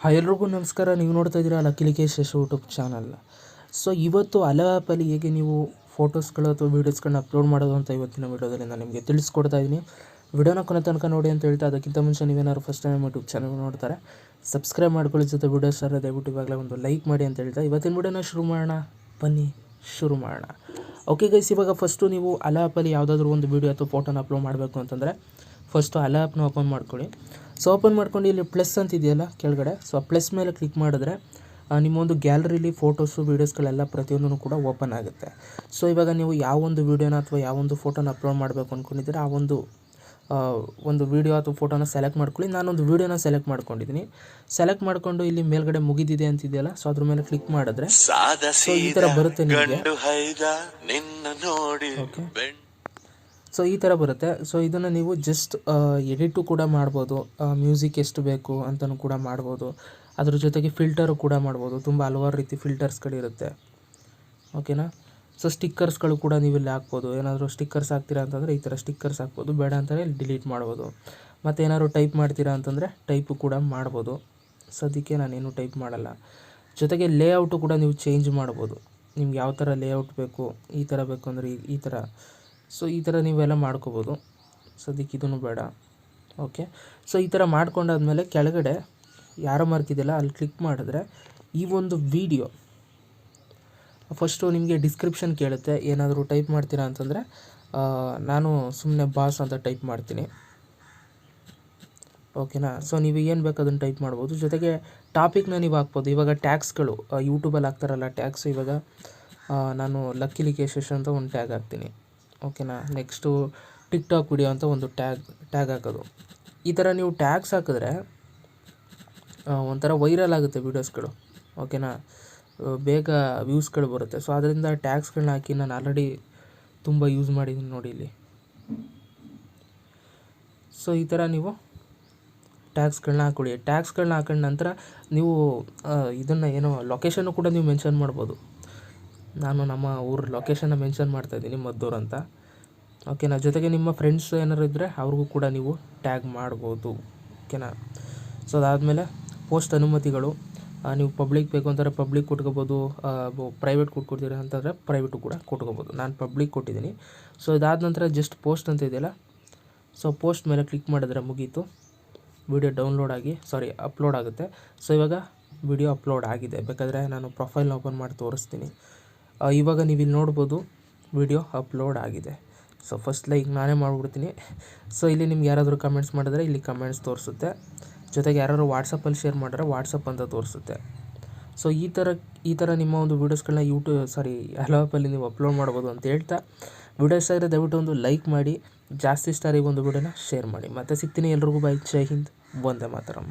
Hi ಎಲ್ರಿಗೂ ನಮಸ್ಕಾರ. ನೀವು ನೋಡ್ತಾ ಇದ್ದೀರಾ ಲಕ್ಕೇಶ್ ಯೂಟ್ಯೂಬ್ ಚಾನಲ್. ಸೊ ಇವತ್ತು ಹಲೋ ಆ್ಯಪಲ್ಲಿ ಹೇಗೆ ನೀವು ಫೋಟೋಸ್ಗಳು ಅಥವಾ ವೀಡಿಯೋಸ್ಗಳನ್ನ ಅಪ್ಲೋಡ್ ಮಾಡೋದು ಅಂತ ಇವತ್ತಿನ ವೀಡಿಯೋದಲ್ಲಿ ನಾನು ನಿಮಗೆ ತಿಳಿಸ್ಕೊಡ್ತಾ ಇದ್ದೀನಿ. ವಿಡಿಯೋನ ಕೊನೆ ತನಕ ನೋಡಿ ಅಂತ ಹೇಳ್ತಾ, ಅದಕ್ಕಿಂತ ಮುಂಚೆ ನೀವೇನಾದ್ರು ಫಸ್ಟ್ ಟೈಮ್ ಯೂಟ್ಯೂಬ್ ಚಾನಲ್ ನೋಡ್ತಾರೆ ಸಬ್ಸ್ಕ್ರೈಬ್ ಮಾಡ್ಕೊಳ್ಳಿ, ಜೊತೆ ವೀಡಿಯೋಸ್ ಎಲ್ಲ ದಯವಿಟ್ಟು ಇವಾಗಲೇ ಒಂದು ಲೈಕ್ ಮಾಡಿ ಅಂತ ಹೇಳ್ತಾ ಇವತ್ತಿನ ವೀಡಿಯೋನ ಶುರು ಮಾಡೋಣ. ಬನ್ನಿ ಶುರು ಮಾಡೋಣ. ಓಕೆ ಗೈಸ್, ಇವಾಗ ಫಸ್ಟು ನೀವು ಹಲೋ ಆ್ಯಪಲ್ಲಿ ಯಾವುದಾದ್ರೂ ಒಂದು ವೀಡಿಯೋ ಅಥವಾ ಫೋಟೋನ ಅಪ್ಲೋಡ್ ಮಾಡಬೇಕು ಅಂತಂದರೆ ಫಸ್ಟು ಹಲೋ ಆ್ಯಪ್ನ ಓಪನ್ ಮಾಡ್ಕೊಳ್ಳಿ. ಸೊ ಓಪನ್ ಮಾಡ್ಕೊಂಡು ಇಲ್ಲಿ ಪ್ಲಸ್ ಅಂತ ಇದೆಯಲ್ಲ ಕೆಳಗಡೆ, ಸೊ ಆ ಪ್ಲಸ್ ಮೇಲೆ ಕ್ಲಿಕ್ ಮಾಡಿದ್ರೆ ನಿಮ್ಮೊಂದು ಗ್ಯಾಲರಿಲಿ ಫೋಟೋಸು ವೀಡಿಯೋಸ್ಗಳೆಲ್ಲ ಪ್ರತಿಯೊಂದೂ ಕೂಡ ಓಪನ್ ಆಗುತ್ತೆ. ಸೊ ಇವಾಗ ನೀವು ಯಾವೊಂದು ವೀಡಿಯೋನ ಅಥವಾ ಯಾವೊಂದು ಫೋಟೋನ ಅಪ್ಲೋಡ್ ಮಾಡಬೇಕು ಅಂದ್ಕೊಂಡಿದ್ದೀರಾ ಆ ಒಂದು ವೀಡಿಯೋ ಅಥವಾ ಫೋಟೋನ ಸೆಲೆಕ್ಟ್ ಮಾಡ್ಕೊಳ್ಳಿ. ನಾನೊಂದು ವೀಡಿಯೋನ ಸೆಲೆಕ್ಟ್ ಮಾಡ್ಕೊಂಡಿದ್ದೀನಿ. ಸೆಲೆಕ್ಟ್ ಮಾಡಿಕೊಂಡು ಇಲ್ಲಿ ಮೇಲ್ಗಡೆ ಮುಗಿದಿದೆ ಅಂತಿದೆಯಲ್ಲ, ಸೊ ಅದ್ರ ಮೇಲೆ ಕ್ಲಿಕ್ ಮಾಡಿದ್ರೆ ಸೊ ಈ ಥರ ಬರುತ್ತೆ ನಿಮಗೆ. ಓಕೆ, ಸೊ ಈ ಥರ ಬರುತ್ತೆ. ಸೊ ಇದನ್ನು ನೀವು ಜಸ್ಟ್ ಎಡಿಟು ಕೂಡ ಮಾಡ್ಬೋದು, ಮ್ಯೂಸಿಕ್ ಎಷ್ಟು ಬೇಕು ಅಂತಲೂ ಕೂಡ ಮಾಡ್ಬೋದು, ಅದ್ರ ಜೊತೆಗೆ ಫಿಲ್ಟರು ಕೂಡ ಮಾಡ್ಬೋದು. ತುಂಬ ಹಲವಾರು ರೀತಿ ಫಿಲ್ಟರ್ಸ್ಗಳಿರುತ್ತೆ. ಓಕೆನಾ. ಸೊ ಸ್ಟಿಕ್ಕರ್ಸ್ಗಳು ಕೂಡ ನೀವು ಇಲ್ಲಿ ಹಾಕ್ಬೋದು. ಏನಾದರೂ ಸ್ಟಿಕ್ಕರ್ಸ್ ಹಾಕ್ತೀರಾ ಅಂತಂದರೆ ಈ ಥರ ಸ್ಟಿಕ್ಕರ್ಸ್ ಹಾಕ್ಬೋದು, ಬೇಡ ಅಂತಲೇ ಡಿಲೀಟ್ ಮಾಡ್ಬೋದು. ಮತ್ತು ಏನಾದ್ರು ಟೈಪ್ ಮಾಡ್ತೀರಾ ಅಂತಂದರೆ ಟೈಪು ಕೂಡ ಮಾಡ್ಬೋದು. ಸದ್ಯಕ್ಕೆ ನಾನೇನು ಟೈಪ್ ಮಾಡಲ್ಲ. ಜೊತೆಗೆ ಲೇಔಟು ಕೂಡ ನೀವು ಚೇಂಜ್ ಮಾಡ್ಬೋದು. ನಿಮ್ಗೆ ಯಾವ ಥರ ಲೇಔಟ್ ಬೇಕು, ಈ ಥರ ಬೇಕು ಅಂದರೆ ಈ ಥರ, ಸೊ ಈ ಥರ ನೀವೆಲ್ಲ ಮಾಡ್ಕೋಬೋದು. ಸದ್ಯಕ್ಕೆ ಇದನ್ನು ಬೇಡ. ಓಕೆ, ಸೊ ಈ ಥರ ಮಾಡ್ಕೊಂಡಾದ್ಮೇಲೆ ಕೆಳಗಡೆ ಯಾರೋ ಮಾರ್ಕ್ ಇದೆಯಲ್ಲ ಅಲ್ಲಿ ಕ್ಲಿಕ್ ಮಾಡಿದ್ರೆ ಈ ಒಂದು ವಿಡಿಯೋ ಫಸ್ಟು ನಿಮಗೆ ಡಿಸ್ಕ್ರಿಪ್ಷನ್ ಕೇಳುತ್ತೆ. ಏನಾದರೂ ಟೈಪ್ ಮಾಡ್ತೀರಾ ಅಂತಂದರೆ ನಾನು ಸುಮ್ಮನೆ ಬಾಸ್ ಅಂತ ಟೈಪ್ ಮಾಡ್ತೀನಿ. ಓಕೆನಾ. ಸೊ ನೀವು ಏನು ಬೇಕು ಅದನ್ನು ಟೈಪ್ ಮಾಡ್ಬೋದು. ಜೊತೆಗೆ ಟಾಪಿಕ್ನ ನೀವು ಹಾಕ್ಬೋದು. ಇವಾಗ ಟ್ಯಾಗ್ಸ್ಗಳು ಯೂಟ್ಯೂಬಲ್ಲಿ ಹಾಕ್ತಾರಲ್ಲ ಟ್ಯಾಗ್ಸ್, ಇವಾಗ ನಾನು ಲಕ್ಕೇಶ್ ಅಂತ ಒಂದು ಟ್ಯಾಗ್ ಹಾಕ್ತೀನಿ. ಓಕೆನಾ. ನೆಕ್ಸ್ಟು ಟಿಕ್ಟಾಕ್ ವಿಡಿಯೋ ಅಂತ ಒಂದು ಟ್ಯಾಗ್ ಹಾಕೋದು. ಈ ಥರ ನೀವು ಟ್ಯಾಗ್ಸ್ ಹಾಕಿದ್ರೆ ಒಂಥರ ವೈರಲ್ ಆಗುತ್ತೆ ವೀಡಿಯೋಸ್ಗಳು. ಓಕೆನಾ. ಬೇಗ ವ್ಯೂಸ್ಗಳು ಬರುತ್ತೆ. ಸೊ ಅದರಿಂದ ಟ್ಯಾಗ್ಸ್ಗಳನ್ನ ಹಾಕಿ ನಾನು ಆಲ್ರೆಡಿ ತುಂಬ ಯೂಸ್ ಮಾಡಿದ್ದೀನಿ ನೋಡಿ ಇಲ್ಲಿ. ಸೊ ಈ ಥರ ನೀವು ಟ್ಯಾಗ್ಸ್ಗಳನ್ನ ಹಾಕೊಳ್ಳಿ. ಟ್ಯಾಗ್ಸ್ಗಳನ್ನ ಹಾಕೊಂಡ ನಂತರ ನೀವು ಇದನ್ನು ಏನೋ ಲೊಕೇಶನ್ನು ಕೂಡ ನೀವು ಮೆನ್ಷನ್ ಮಾಡ್ಬೋದು. ನಾನು ನಮ್ಮ ಊರ ಲೊಕೇಶನ್ನ ಮೆನ್ಷನ್ ಮಾಡ್ತಾಯಿದ್ದೀನಿ, ಮದ್ದೂರು ಅಂತ. ಓಕೆನಾ. ಜೊತೆಗೆ ನಿಮ್ಮ ಫ್ರೆಂಡ್ಸ್ ಏನಾರು ಇದ್ದರೆ ಅವ್ರಿಗೂ ಕೂಡ ನೀವು ಟ್ಯಾಗ್ ಮಾಡ್ಬೋದು. ಓಕೆನಾ. ಸೊ ಅದಾದಮೇಲೆ ಪೋಸ್ಟ್ ಅನುಮತಿಗಳು, ನೀವು ಪಬ್ಲಿಕ್ ಬೇಕು ಅಂತಾರೆ ಪಬ್ಲಿಕ್ ಕೊಟ್ಕೋಬೋದು, ಪ್ರೈವೇಟ್ ಕೊಟ್ಕೊಡ್ತೀರ ಅಂತಂದರೆ ಪ್ರೈವೇಟು ಕೂಡ ಕೊಟ್ಕೋಬೋದು. ನಾನು ಪಬ್ಲಿಕ್ ಕೊಟ್ಟಿದ್ದೀನಿ. ಸೊ ಇದಾದ ನಂತರ ಜಸ್ಟ್ ಪೋಸ್ಟ್ ಅಂತ ಇದೆಯಲ್ಲ, ಸೊ ಪೋಸ್ಟ್ ಮೇಲೆ ಕ್ಲಿಕ್ ಮಾಡಿದ್ರೆ ಮುಗೀತು. ವಿಡಿಯೋ ಅಪ್ಲೋಡ್ ಆಗುತ್ತೆ. ಸೊ ಇವಾಗ ವಿಡಿಯೋ ಅಪ್ಲೋಡ್ ಆಗಿದೆ. ಬೇಕಾದರೆ ನಾನು ಪ್ರೊಫೈಲ್ನ ಓಪನ್ ಮಾಡಿ ತೋರಿಸ್ತೀನಿ. ಇವಾಗ ನೀವು ಇಲ್ಲಿ ನೋಡ್ಬೋದು ವಿಡಿಯೋ ಅಪ್ಲೋಡ್ ಆಗಿದೆ. ಸೊ ಫಸ್ಟ್ ಲೈಕ್ ನಾನೇ ಮಾಡಿಬಿಡ್ತೀನಿ. ಸೊ ಇಲ್ಲಿ ನಿಮ್ಗೆ ಯಾರಾದರೂ ಕಮೆಂಟ್ಸ್ ಮಾಡಿದ್ರೆ ಇಲ್ಲಿ ಕಮೆಂಟ್ಸ್ ತೋರಿಸುತ್ತೆ. ಜೊತೆಗೆ ಯಾರಾದ್ರು ವಾಟ್ಸಪ್ಪಲ್ಲಿ ಶೇರ್ ಮಾಡಿದ್ರೆ ವಾಟ್ಸಪ್ ಅಂತ ತೋರಿಸುತ್ತೆ. ಸೊ ಈ ಥರ ನಿಮ್ಮ ಒಂದು ವೀಡಿಯೋಸ್ಗಳನ್ನ ಹಲೋ ಆ್ಯಪಲ್ಲಿ ನೀವು ಅಪ್ಲೋಡ್ ಮಾಡ್ಬೋದು ಅಂತ ಹೇಳ್ತಾ, ವಿಡಿಯೋ ಇಷ್ಟ ಆದರೆ ದಯವಿಟ್ಟು ಒಂದು ಲೈಕ್ ಮಾಡಿ, ಜಾಸ್ತಿ ಇಷ್ಟ ಆದರೆ ಈ ಒಂದು ವಿಡಿಯೋನ ಶೇರ್ ಮಾಡಿ. ಮತ್ತೆ ಸಿಗ್ತೀನಿ. ಎಲ್ರಿಗೂ ಬೈ. ಜೈ ಹಿಂದ್, ವಂದೇ ಮಾತರಂ.